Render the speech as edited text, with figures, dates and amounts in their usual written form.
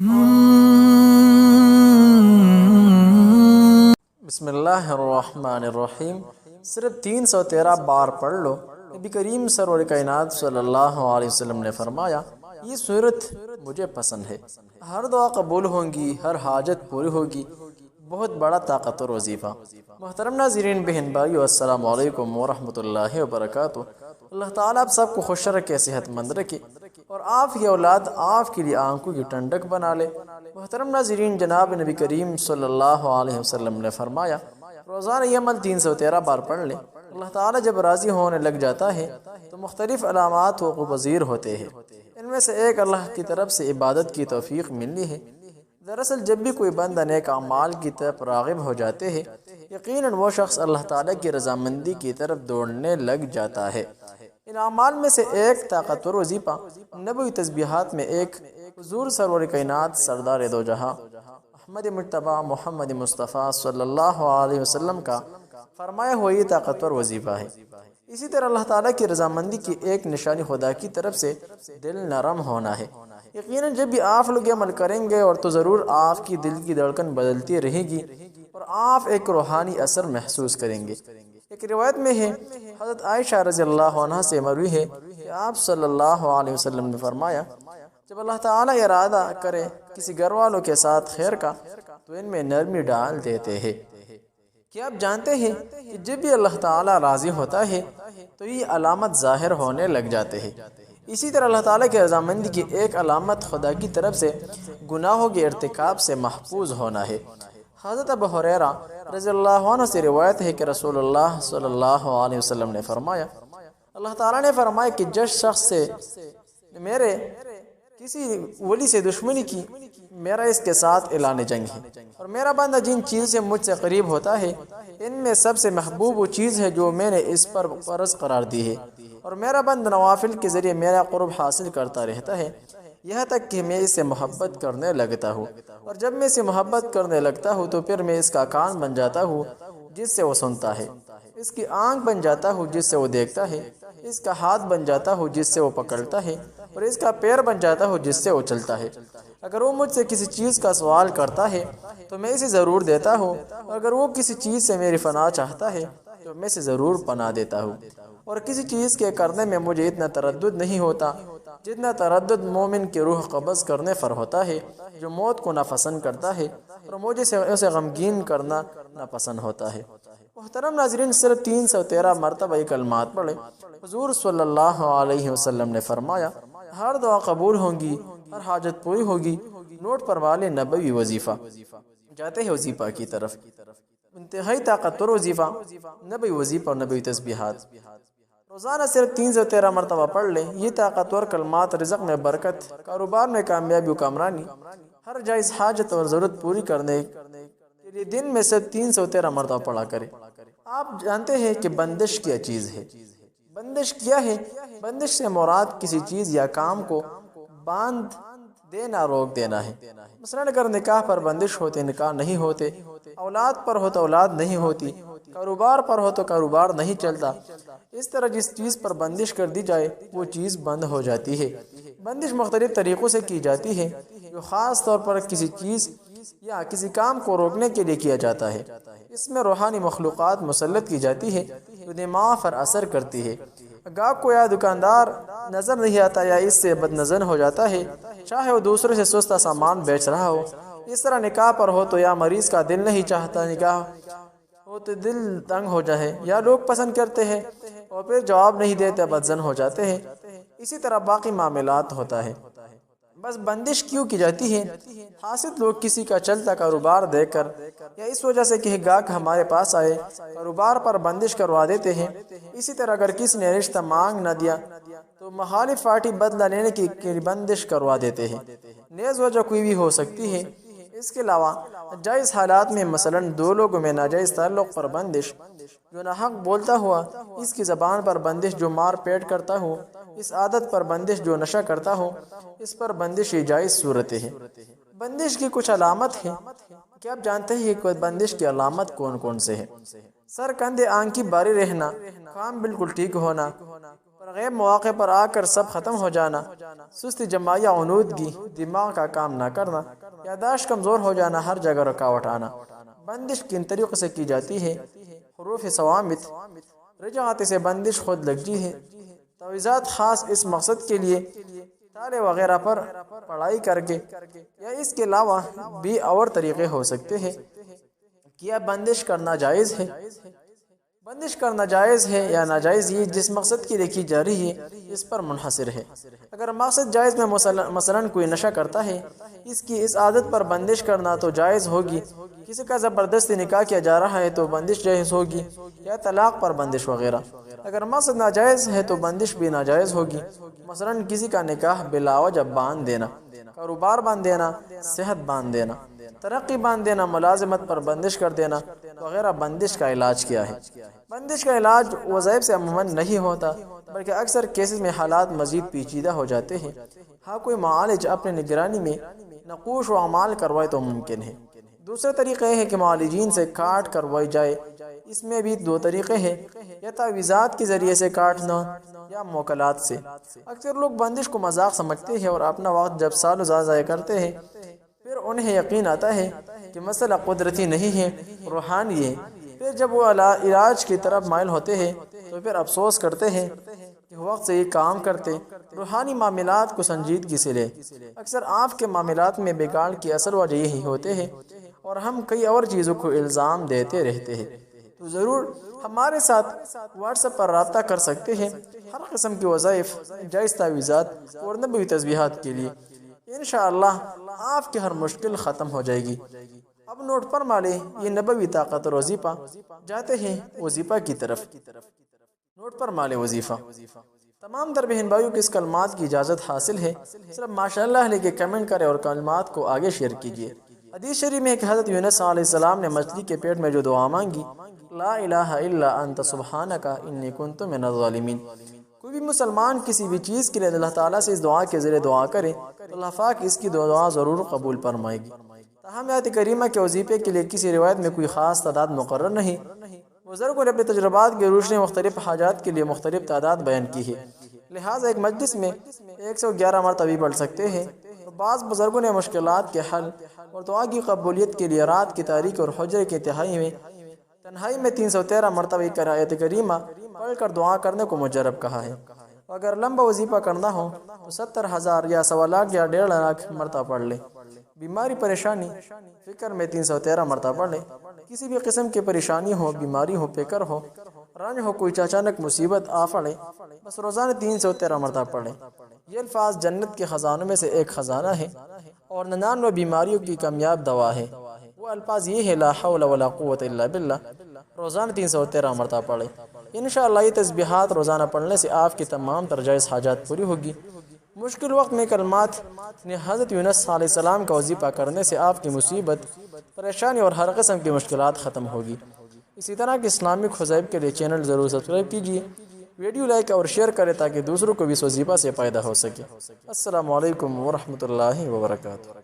بسم اللہ الرحمن الرحیم۔ صرف 313 بار پڑھ لو۔ نبی کریم سرور کائنات صلی اللہ علیہ وسلم نے فرمایا، یہ صورت مجھے پسند ہے، ہر دعا قبول ہوگی، ہر حاجت پوری ہوگی۔ بہت بڑا طاقتور وظیفہ۔ محترم ناظرین، بہن بھائیو، السلام علیکم ورحمۃ اللہ وبرکاتہ۔ اللہ تعالیٰ آپ سب کو خوش رکھے، صحت مند رکھے، اور آپ کی اولاد آپ کے لیے آنکھوں کی ٹھنڈک بنا لے۔ محترم ناظرین، جناب نبی کریم صلی اللہ علیہ وسلم نے فرمایا، روزانہ یہ عمل 313 بار پڑھ لیں، اللہ تعالیٰ جب راضی ہونے لگ جاتا ہے تو مختلف علامات وقوع پذیر ہوتے ہیں۔ ان میں سے ایک اللہ کی طرف سے عبادت کی توفیق ملنی ہے۔ دراصل جب بھی کوئی بندہ نیک اعمال کی طرف راغب ہو جاتے ہیں، یقیناً وہ شخص اللہ تعالیٰ کی رضامندی کی طرف دوڑنے لگ جاتا ہے۔ ان اعمال میں سے ایک طاقتور وظیفہ نبوی تسبیحات میں ایک حضور سرور کائنات سردار دو جہاں احمد مجتبی محمد مصطفیٰ صلی اللہ علیہ وسلم کا فرمایا ہوا یہ طاقتور وظیفہ ہے۔ اسی طرح اللہ تعالیٰ کی رضامندی کی ایک نشانی خدا کی طرف سے دل نرم ہونا ہے۔ یقیناً جب بھی آپ لوگ یہ عمل کریں گے اور تو ضرور آپ کی دل کی دھڑکن بدلتی رہے گی اور آپ ایک روحانی اثر محسوس کریں گے۔ ایک روایت میں ہے، حضرت عائشہ رضی اللہ عنہ سے مروی ہے کہ آپ صلی اللہ علیہ وسلم نے فرمایا، جب اللہ تعالیٰ ارادہ کرے کسی گھر والوں کے ساتھ خیر کا تو ان میں نرمی ڈال دیتے ہیں۔ کیا آپ جانتے ہیں کہ جب بھی اللہ تعالیٰ راضی ہوتا ہے تو یہ علامت ظاہر ہونے لگ جاتے ہیں۔ اسی طرح اللہ تعالیٰ کی رضامندی کی ایک علامت خدا کی طرف سے گناہوں کے ارتکاب سے محفوظ ہونا ہے۔ حضرت ابو ہریرہ رضی اللہ عنہ سے روایت ہے کہ رسول اللہ صلی اللہ علیہ وسلم نے فرمایا، اللہ تعالیٰ نے فرمایا کہ جس شخص سے میرے کسی ولی سے دشمنی کی، میرا اس کے ساتھ اعلان جنگ ہے، اور میرا بندہ جن چیز سے مجھ سے قریب ہوتا ہے ان میں سب سے محبوب وہ چیز ہے جو میں نے اس پر فرض قرار دی ہے، اور میرا بندہ نوافل کے ذریعے میرا قرب حاصل کرتا رہتا ہے، یہاں تک کہ میں اس سے محبت کرنے لگتا ہوں، اور جب میں اس سے محبت کرنے لگتا ہوں تو پھر میں اس کا کان بن جاتا ہوں جس سے وہ سنتا ہے، اس کی آنکھ بن جاتا ہوں جس سے وہ دیکھتا ہے، اس کا ہاتھ بن جاتا ہوں جس سے وہ پکڑتا ہے، اور اس کا پیر بن جاتا ہوں جس سے وہ چلتا ہے۔ اگر وہ مجھ سے کسی چیز کا سوال کرتا ہے تو میں اسے ضرور دیتا ہوں، اور اگر وہ کسی چیز سے میری پناہ چاہتا ہے تو میں اسے ضرور پناہ دیتا ہوں، اور کسی چیز کے کرنے میں مجھے اتنا تردد نہیں ہوتا جتنا تردد مومن کی روح قبض کرنے پر ہوتا ہے جو موت کو ناپسند کرتا ہے، اور مجھے اسے غمگین کرنا ناپسند ہوتا ہے۔ محترم ناظرین، صرف 313 مرتبہ یہ کلمات پڑھیں۔ حضور صلی اللہ علیہ وسلم نے فرمایا، ہر دعا قبول ہوگی، ہر حاجت پوری ہوگی۔ نوٹ پر والے نبوی وظیفہ۔ جاتے ہیں وظیفہ کی طرف۔ انتہائی طاقتور وظیفہ، نبوی وظیفہ اور نبوی تسبیحات۔ روزانہ صرف 313 مرتبہ پڑھ لیں۔ یہ طاقتور کلمات رزق میں برکت، کاروبار میں کامیابی و کامرانی، ہر جائز حاجت اور ضرورت پوری کرنے کے لیے دن میں صرف 313 مرتبہ پڑھا کریں۔ آپ جانتے ہیں کہ بندش کیا چیز ہے؟ بندش کیا ہے؟ بندش سے مراد کسی چیز یا کام کو باندھ دینا، روک دینا ہے۔ مثلا اگر نکاح پر بندش ہوتے نکاح نہیں ہوتے، اولاد پر ہو تو اولاد نہیں ہوتی، کاروبار پر ہو تو کاروبار نہیں چلتا۔ اس طرح جس چیز پر بندش کر دی جائے وہ چیز بند ہو جاتی ہے۔ بندش مختلف طریقوں سے کی جاتی ہے جو خاص طور پر کسی چیز یا کسی کام کو روکنے کے لیے کیا جاتا ہے۔ اس میں روحانی مخلوقات مسلط کی جاتی ہے جو دماغ پر اثر کرتی ہے۔ گاہک کو یا دکاندار نظر نہیں آتا یا اس سے بد نظر ہو جاتا ہے، چاہے وہ دوسرے سے سستا سامان بیچ رہا ہو۔ اس طرح نکاح پر ہو تو یا مریض کا دل نہیں چاہتا نکاح ہو تو دل تنگ ہو جائے، یا لوگ پسند کرتے ہیں اور پھر جواب نہیں دیتے، بدزن ہو جاتے ہیں۔ اسی طرح باقی معاملات ہوتا ہے۔ بس بندش کیوں کی جاتی ہے؟ حاسد لوگ کسی کا چلتا کاروبار دیکھ کر یا اس وجہ سے کہ گاہک ہمارے پاس آئے کاروبار پر بندش کروا دیتے ہیں۔ اسی طرح اگر کسی نے رشتہ مانگ نہ دیا تو مخالف پارٹی بدلہ لینے کی بندش کروا دیتے ہیں۔ نیز وجہ کوئی بھی ہو سکتی ہے۔ اس کے علاوہ جائز حالات میں مثلا دو لوگوں میں ناجائز تعلق پر بندش، جو ناحق بولتا ہوا، اس کی زبان پر بندش جو مار پیٹ کرتا ہو، اس عادت پر بندش جو نشہ کرتا ہو، اس پر بندش یہ جائز صورتیں ہیں۔ بندش کی کچھ علامت ہیں۔ کیا آپ جانتے ہیں کہ بندش کی علامت کون کون سے ہیں؟ سر، کندھے، آنکھ کی باری رہنا، کام بالکل ٹھیک ہونا، اور غیب مواقع پر آ کر سب ختم ہو جانا، سستی جماعی یا عنودگی، دماغ کا کام نہ کرنا، یاداشت کمزور ہو جانا، ہر جگہ رکاوٹ آنا۔ بندش کن طریقوں سے کی جاتی ہے؟ حروف ثوامت، رجعات سے بندش خود لگجی ہے، تعویذات خاص اس مقصد کے لیے تالے وغیرہ پر پڑھائی کر کے، یا اس کے علاوہ بھی اور طریقے ہو سکتے ہیں۔ کیا بندش کرنا جائز ہے؟ بندش کرنا جائز ہے یا ناجائز، یہ جس مقصد کی لکھی جا رہی ہے اس پر منحصر ہے۔ اگر مقصد جائز میں مثلا کوئی نشہ کرتا ہے، اس کی اس عادت پر بندش کرنا تو جائز ہوگی۔ کسی کا زبردستی نکاح کیا جا رہا ہے تو بندش جائز ہوگی، یا طلاق پر بندش وغیرہ۔ اگر مقصد ناجائز ہے تو بندش بھی ناجائز ہوگی، مثلا کسی کا نکاح بلا وجہ باندھ دینا، کاروبار باندھ دینا، صحت باندھ دینا، ترقی باندھ دینا، ملازمت پر بندش کر دینا وغیرہ۔ بندش کا علاج کیا ہے؟ بندش کا علاج وظائف سے عموماً نہیں ہوتا، بلکہ اکثر کیسز میں حالات مزید پیچیدہ ہو جاتے ہیں۔ ہاں کوئی معالج اپنے نگرانی میں نقوش و اعمال کروائے تو ممکن ہے۔ دوسرا طریقہ یہ ہے کہ معالجین سے کاٹ کروائی جائے۔ اس میں بھی دو طریقے ہیں، یا تعویذات کے ذریعے سے کاٹنا یا موکلات سے۔ اکثر لوگ بندش کو مذاق سمجھتے ہیں اور اپنا وقت جب سال و سال ضائع کرتے ہیں، پھر انہیں یقین آتا ہے کہ مسئلہ قدرتی نہیں ہے، روحانی ہے۔ پھر جب وہ علاج کی طرف مائل ہوتے ہیں تو پھر افسوس کرتے ہیں کہ وقت سے یہ کام کرتے۔ روحانی معاملات کو سنجیدگی سے لے۔ اکثر آپ کے معاملات میں بگاڑ کی اصل وجہ یہی ہوتے ہیں، اور ہم کئی اور چیزوں کو الزام دیتے رہتے ہیں۔ تو ضرور ہمارے ساتھ واٹس ایپ پر رابطہ کر سکتے ہیں ہر قسم کی وظائف، جائز تعویذات اور نبوی تسبیحات کے لیے۔ انشاءاللہ آپ کی ہر مشکل ختم ہو جائے گی۔ اب نوٹ فرما لیں، یہ نبوی طاقت اور وظیفہ۔ جاتے ہیں وظیفہ کی طرف۔ نوٹ فرما لیں وظیفہ۔ تمام تر بہن بھائیوں کو اس کلمات کی اجازت حاصل ہے، صرف ماشاءاللہ لے کے کمنٹ کریں اور کلمات کو آگے شیئر کیجیے۔ حدیث شریف میں کہ حضرت یونس علیہ السلام نے مچھلی کے پیٹ میں جو دعا مانگی، لا الہ الا انت سبحانک انی کنت من الظالمین۔ کوئی بھی مسلمان کسی بھی چیز کے لیے اللہ تعالیٰ سے اس دعا کے ذریعے دعا کرے تو اللہ پاک اس کی دعا ضرور قبول فرمائے گی۔ تاہم آیت کریمہ کے وظیفے کے لیے کسی روایت میں کوئی خاص تعداد مقرر نہیں۔ بزرگوں نے اپنے تجربات کی روشنی مختلف حاجات کے لیے مختلف تعداد بیان کی ہے، لہٰذا ایک مجلس میں 111 مرتبہ پڑھ سکتے ہیں۔ بعض بزرگوں نے مشکلات کے حل اور دعا کی قبولیت کے لیے رات کی تاریکی اور حجرے کی تنہائی میں 313 مرتبہ آیت کریمہ پڑھ کر دعا کرنے کو مجرب کہا ہے۔ اگر لمبا وظیفہ کرنا ہو تو 70,000 یا 1.25 لاکھ یا 1.5 لاکھ مرتبہ پڑھ لیں۔ بیماری پریشانی فکر میں 313 مرتبہ پڑھ لیں۔ کسی بھی قسم کی پریشانی ہو، بیماری ہو، فکر ہو، رنج ہو، کوئی اچانک مصیبت آ پڑے، بس روزانہ 313 مرتبہ پڑھیں۔ یہ الفاظ جنت کے خزانوں میں سے ایک خزانہ ہے اور 99 بیماریوں کی کامیاب دوا ہے۔ وہ الفاظ یہ ہے، لا حول ولا قوت الا باللہ، روزانہ 313 مرتبہ پڑھیں۔ انشاءاللہ یہ تسبیحات روزانہ پڑھنے سے آپ کی تمام تر جائز حاجات پوری ہوگی۔ مشکل وقت میں کلمات نے حضرت یونس علیہ السلام کا وظیفہ کرنے سے آپ کی مصیبت، پریشانی اور ہر قسم کی مشکلات ختم ہوگی۔ اسی طرح کے اسلامک وظائف کے لیے چینل ضرور سبسکرائب کیجیے، ویڈیو لائک اور شیئر کریں تاکہ دوسروں کو بھی اس وظیفہ سے فائدہ ہو سکے۔ السلام علیکم ورحمۃ اللہ وبرکاتہ۔